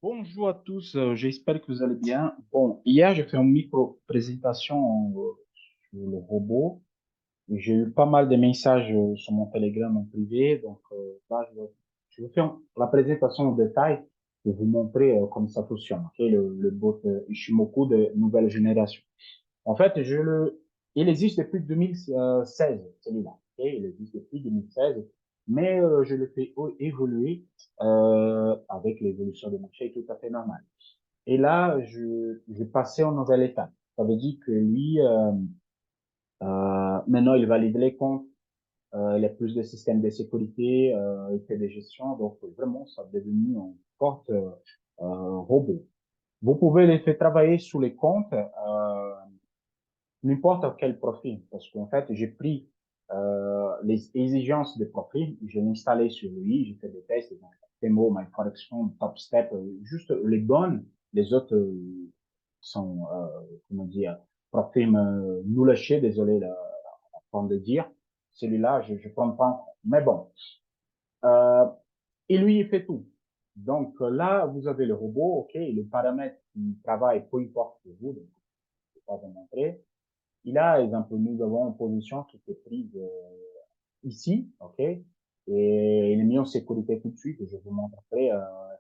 Bonjour à tous, j'espère que vous allez bien. Bon, hier, j'ai fait une micro-présentation sur le robot et j'ai eu pas mal de messages sur mon Telegram en privé. Donc, là, je vais faire la présentation en détail et vous montrer comment ça fonctionne. Ok, le bot Ishimoku de nouvelle génération. En fait, il existe depuis 2016, celui-là. Ok, il existe depuis 2016, mais je le fais évoluer avec l'évolution du marché, tout à fait normal. Et là, je passais en nouvelle étape. Ça veut dire que lui, maintenant, il valide les comptes, il a plus de systèmes de sécurité, il fait des gestions. Donc, vraiment, ça est devenu un fort robot. Vous pouvez les faire travailler sous les comptes, n'importe quel profil, parce qu'en fait, j'ai pris les exigences des profils, je l'ai installé sur lui, j'ai fait des tests, donc Temo, MyForexFund, TopStep, juste les bonnes, les autres sont, comment dire, profils nous lâcher, désolé la forme de dire. Celui-là, je prends pas en compte. Mais bon, euh, et lui, il fait tout. Donc là, vous avez le robot, ok, le paramètre qui travaille, peu importe pour vous, donc je ne vais pas vous montrer. Il a, exemple, nous avons une position qui était prise ici, ok, et il est mis en sécurité tout de suite. Je vous montre après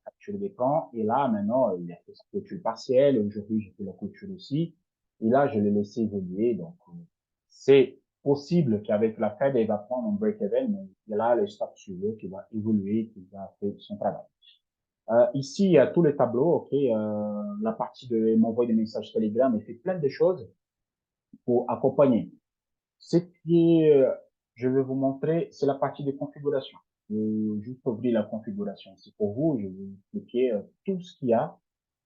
capture d'écran. Et là, maintenant, il a fait sa clôture partielle. Aujourd'hui, j'ai fait la clôture aussi. Et là, je l'ai laissé évoluer. Donc, c'est possible qu'avec la Fed, il va prendre un break-even, mais il y a là le stop suivant qui va évoluer, qui va faire son travail. Ici, il y a tous les tableaux, ok. La partie de m'envoyer des messages Telegram, il fait plein de choses pour accompagner. Ce qui je vais vous montrer, c'est la partie de configuration. Je vais juste ouvrir la configuration. C'est pour vous, je vais vous expliquer tout ce qu'il y a,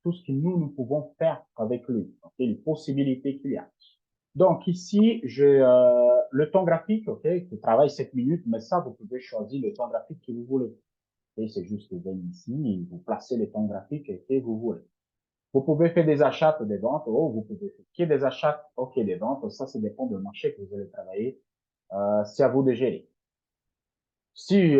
tout ce que nous pouvons faire avec lui, okay, les possibilités qu'il y a. Donc ici, j'ai le temps graphique, ok, qui travaille 7 minutes, mais ça, vous pouvez choisir le temps graphique que vous voulez. Et c'est juste que venir ici, et vous placez le temps graphique que vous voulez. Vous pouvez faire des achats ou des ventes, ou vous pouvez faire des achats, ok, des ventes. Ça dépend du marché que vous allez travailler. C'est à vous de gérer. Si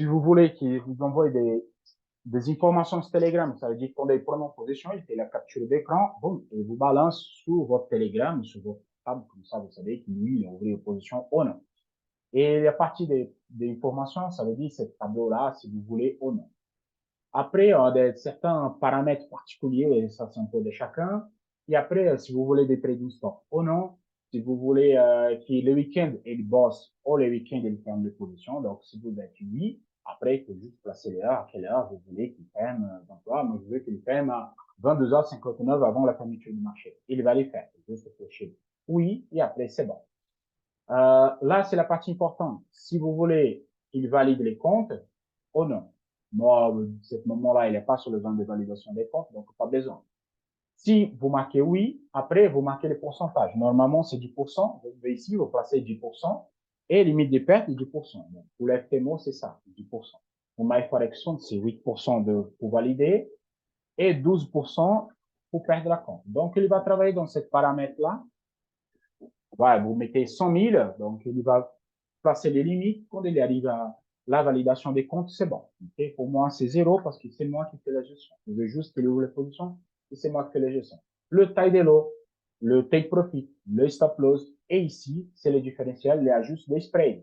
vous voulez qu'il vous envoie des informations sur Telegram, ça veut dire qu'on est prenant position, il fait la capture d'écran, bon, et vous balance sur votre Telegram, sur votre table, comme ça, vous savez qu'il lui, il a ouvert position ou non. Et à partir des informations, ça veut dire ce tableau-là, si vous voulez ou non. Après, certains paramètres particuliers, et ça c'est un peu de chacun. Et après, si vous voulez des trading stop ou non, si vous voulez que le week-end il bosse ou le week-end il ferme les positions, donc si vous êtes oui, après il faut juste placer l'heure, à quelle heure vous voulez qu'il ferme. Donc là, moi je veux qu'il ferme à 22h59 avant la fermeture du marché. Il va les faire, juste flasher oui, et après c'est bon. Là, c'est la partie importante. Si vous voulez qu'il valide les comptes ou non. Moi, à ce moment-là, il n'est pas sur le zone de validation des comptes, donc pas besoin. Si vous marquez oui, après, vous marquez le pourcentage. Normalement, c'est 10%. Vous pouvez ici, vous placez 10%. Et limite de perte, 10%. Donc, pour l'FTMO, c'est ça, 10%. Pour MyForexFund, c'est 8% pour valider et 12% pour perdre la compte. Donc, il va travailler dans ce paramètre-là. Voilà, vous mettez 100 000, donc il va placer les limites. Quand il arrive à la validation des comptes, c'est bon. Okay? Pour moi, c'est zéro parce que c'est moi qui fais la gestion. Je veux juste qu'il ouvre les positions et c'est moi qui fais la gestion. Le taille de l'eau, le take profit, le stop loss et ici, c'est le différentiel, les ajustes des spreads.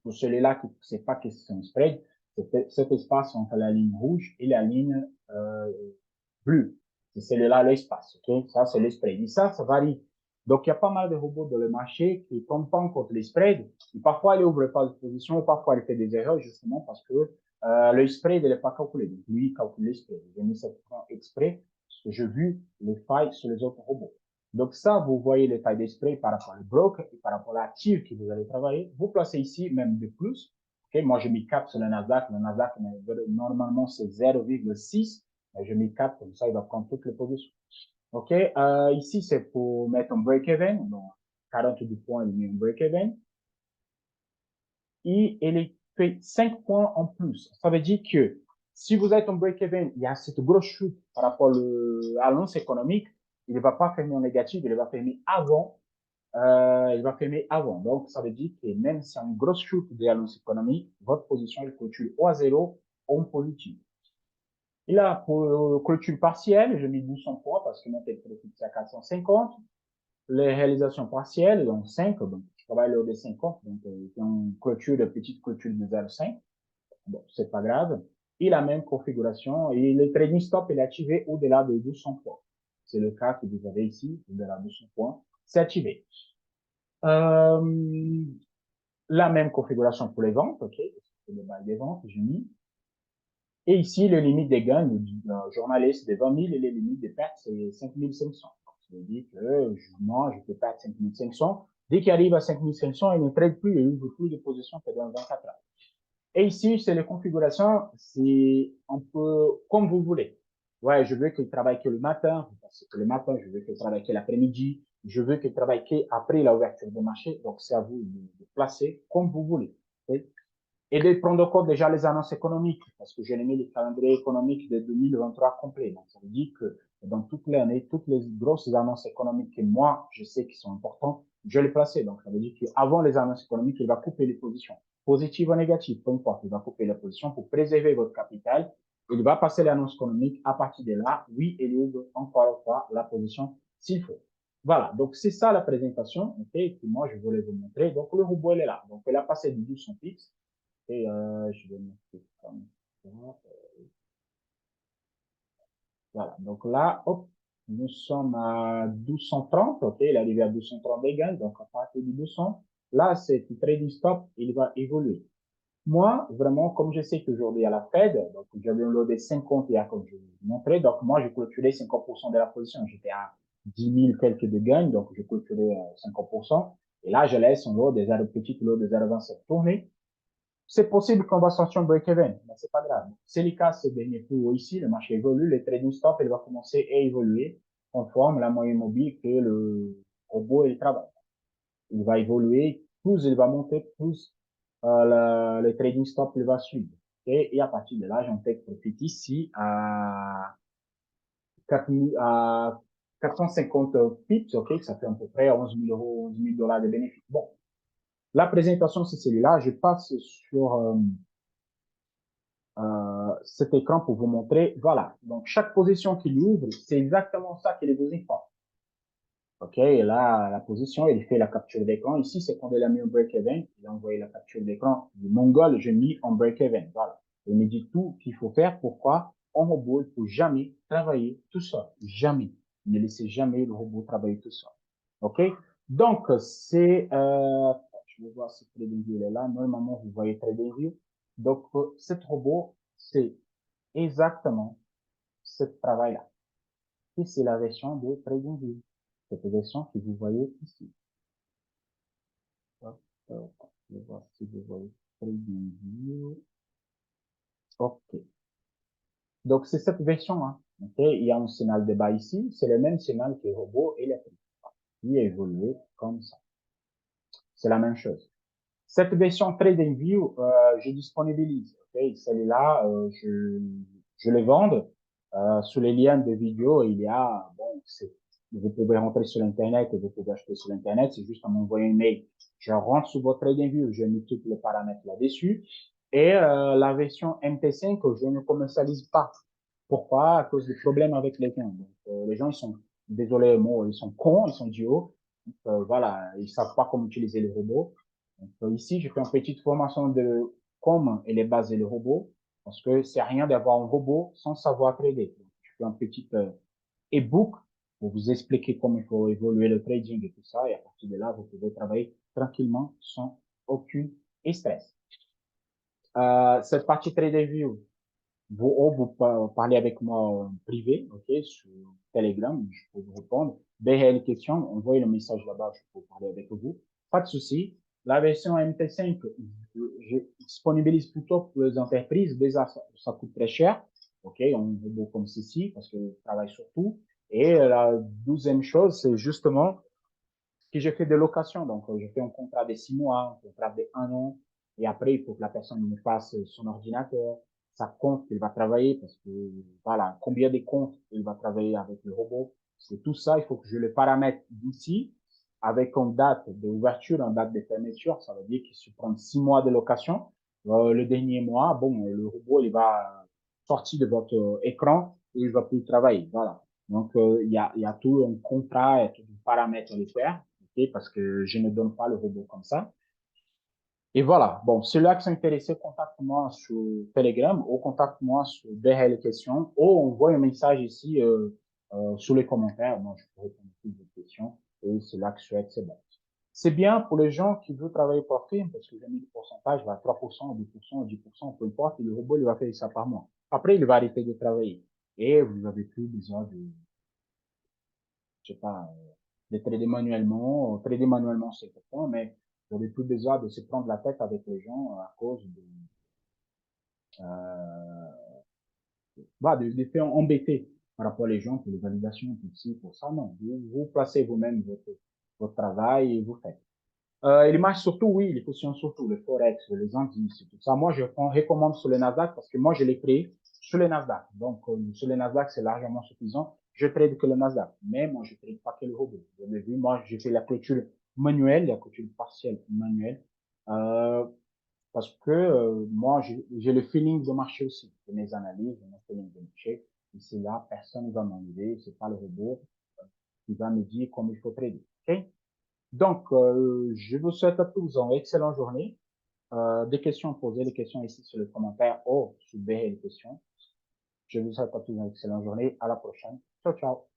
Pour celui-là qui ne sait pas que c'est un spread, c'est cet espace entre la ligne rouge et la ligne bleue. C'est celui-là l'espace. Okay? Ça, c'est le spread. Et ça varie. Donc, il y a pas mal de robots dans le marché qui ne tombent pas en compte les spreads. Et parfois, ils n'ouvrent pas de position, parfois, ils font des erreurs justement parce que le spread n'est pas calculé. Donc, lui, il calcule le spread. J'ai mis ça exprès parce que j'ai vu les failles sur les autres robots. Donc ça, vous voyez les tailles d'esprit par rapport au broker et par rapport à l'actif que vous allez travailler. Vous placez ici même de plus. Okay? Moi, je mets 4 sur le Nasdaq. Le Nasdaq, normalement, c'est 0,6. Mais je mets 4, comme ça, il va prendre toutes les positions. OK? Ici, c'est pour mettre un break-even. Donc, 42 points, il met un break-even. Et il fait 5 points en plus. Ça veut dire que si vous êtes en break-even, il y a cette grosse chute par rapport à l'annonce économique, il ne va pas fermer en négatif, il va fermer avant. Il va fermer avant. Donc, ça veut dire que même si y a une grosse chute de l'annonce économique, votre position, elle clôture ou à zéro ou en positif. Et là, pour clôture partielle, je mets 1200 points parce que mon tête profit c'est à 450. Les réalisations partielles, donc 5, donc je travaille lors des 50, donc une clôture de petite clôture de 0,5. Bon, c'est pas grave. Et la même configuration, et le trading stop est activé au-delà de 200 points. C'est le cas que vous avez ici, au-delà de 200 points, c'est activé. Euh, la même configuration pour les ventes, ok, c'est le bail des ventes, j'ai mis. Et ici, le limite des gains du journaliste de 20 000 et les limites des pertes, c'est 5 500. Ça veut dire que moi, je peux perdre 5 500. Dès qu'il arrive à 5 500, il ne trade plus, il ouvre plus de position pendant 24 heures. Et ici, c'est les configurations, c'est un peu comme vous voulez. Ouais, je veux qu'il travaille que le matin, parce que le matin, je veux qu'il travaille que l'après-midi, je veux qu'il travaille qu'après la ouverture du marché. Donc, c'est à vous de placer comme vous voulez. Okay? Et de prendre en compte déjà les annonces économiques, parce que j'ai mis les calendriers économiques de 2023 complets. Donc, ça veut dire que dans toute l'année, toutes les grosses annonces économiques que moi, je sais qui sont importantes, je les placer. Donc, ça veut dire qu'avant les annonces économiques, il va couper les positions. Positives ou négatives, peu importe, il va couper les positions pour préserver votre capital. Il va passer l'annonce économique. À partir de là, oui, il ouvre encore une fois la position s'il faut. Voilà, donc c'est ça la présentation, ok, que moi je voulais vous montrer. Donc le robot, il est là. Donc il a passé du 12 fixe. Et je vais mettre comme ça. Voilà. Donc là, hop, nous sommes à 1230. OK, il est arrivé à 1230 égal. Donc à partir de 200, là, c'est le trading stop, il va évoluer. Moi, vraiment, comme je sais qu'aujourd'hui, il y a la Fed, donc j'avais loadé 50 hier, comme je vous montrais. Donc moi, j'ai clôturé 50% de la position. J'étais à 10 000 quelques de gains, donc j'ai clôturé 50%. Et là, je laisse un lot des petites lots de 0,27 tourner. C'est possible qu'on va sortir un break-even, mais c'est pas grave. C'est le cas, ce dernier plus haut ici, le marché évolue, le trading stop, il va commencer à évoluer conforme la moyenne mobile que le robot il travaille. Il va évoluer, plus il va monter, plus le trading stop il va suivre. Et à partir de là, j'en take profit ici à 4 000, à 450 pips, ok, ça fait à peu près 11 000 euros, 11 000 dollars de bénéfices. Bon, la présentation c'est celui-là. Je passe sur cet écran pour vous montrer, voilà. Donc, chaque position qu'il ouvre, c'est exactement ça qu'il vous informe. OK, et là, la position, il fait la capture d'écran. Ici, c'est quand il a mis un break-even. Il a envoyé la capture d'écran du Mongol. J'ai mis en break-even. Voilà. Il me dit tout qu'il faut faire. Pourquoi? En robot, il faut jamais travailler tout seul. Jamais. Ne laissez jamais le robot travailler tout seul. OK? Donc, c'est, je vais voir si TradingView est là. Normalement, vous voyez TradingView. Donc, cet robot, c'est exactement ce travail-là. Et c'est la version de TradingView. Cette version que vous voyez ici. Hop, hop, je vais voir si vous voyez TradingView. OK. Donc, c'est cette version, hein. OK. Il y a un signal de bas ici. C'est le même signal que le robot électrique. Il a évolué comme ça. C'est la même chose. Cette version TradingView, je disponibilise. Okay? Celle-là, je le vends. Sous les liens de vidéo, il y a, bon, vous pouvez rentrer sur Internet et vous pouvez acheter sur Internet. C'est juste à m'envoyer un mail. Je rentre sur votre TradingView, je mets tous les paramètres là-dessus. Et la version MT5, je ne commercialise pas. Pourquoi? À cause des problèmes avec les gens. Donc, les gens, ils sont, désolé, moi, ils sont cons, ils sont idiots. Voilà, ils savent pas comment utiliser les robots. Donc, ici, je fais une petite formation de comment il est basé le robot, parce que c'est rien d'avoir un robot sans savoir trader. Donc, je fais un petit e-book pour vous expliquer comment il faut évoluer le trading et tout ça, et à partir de là, vous pouvez travailler tranquillement sans aucun stress. Cette partie TradingView, vous parlez avec moi en privé, ok, sur Telegram, je peux vous répondre. Des réelles questions, envoyez le message là-bas, je peux parler avec vous. Pas de souci. La version MT5, je disponibilise plutôt pour les entreprises. Déjà, ça coûte très cher. Ok, on veut comme ceci parce que je travaille sur tout. Et la 12e chose, c'est justement que je fais des locations. Donc, je fais un contrat de 6 mois, un contrat de 1 an. Et après, il faut que la personne me fasse son ordinateur, sa compte qu'il va travailler parce que, voilà, combien de comptes il va travailler avec le robot. C'est tout ça. Il faut que je le paramètre d'ici avec une date d'ouverture, une date de fermeture. Ça veut dire qu'il se prend 6 mois de location. Le dernier mois, bon, le robot, il va sorti de votre écran et il va plus travailler. Voilà. Donc, il y a tout un contrat, il y a tout un paramètre à le faire, okay, parce que je ne donne pas le robot comme ça. Et voilà. Bon, ceux-là qui sont intéressés, contacte-moi sur Telegram ou contacte-moi sur derrière les questions ou envoie un message ici sous les commentaires. Moi, je peux répondre à toutes vos questions et c'est là que je souhaite, c'est bon. C'est bien pour les gens qui veulent travailler par film parce que j'ai mis le pourcentage, va à 3%, 2%, 10%, peu importe, et le robot, il va faire ça par mois. Après, il va arrêter de travailler. Et vous n'avez plus besoin de, je sais pas, de trader manuellement. Trader manuellement, c'est important, mais vous n'avez plus besoin de se prendre la tête avec les gens à cause de faire embêter par rapport aux gens pour les validations, pour ci, pour ça. Non, vous placez vous-même votre travail et vous faites. Il marche surtout, oui, les positions surtout, le Forex, les indices, tout ça. Moi, je recommande sur le Nasdaq parce que moi, je l'ai créé sur le Nasdaq. Donc, sur le Nasdaq, c'est largement suffisant. Je trade que le Nasdaq. Mais moi, je trade pas que le robot. Vous avez vu, moi, j'ai fait la clôture manuelle, la clôture partielle manuelle, euh, parce que moi, j'ai le feeling de marché aussi, de mes analyses, de mon feeling de marché. Et c'est là, personne ne va m'enlever. C'est pas le robot qui va me dire comment il faut trader. OK? Donc, je vous souhaite à tous une excellente journée. Des questions posées, des questions ici sur les commentaires ou sur les questions. Je vous souhaite à tous une excellente journée. À la prochaine. Ciao, ciao.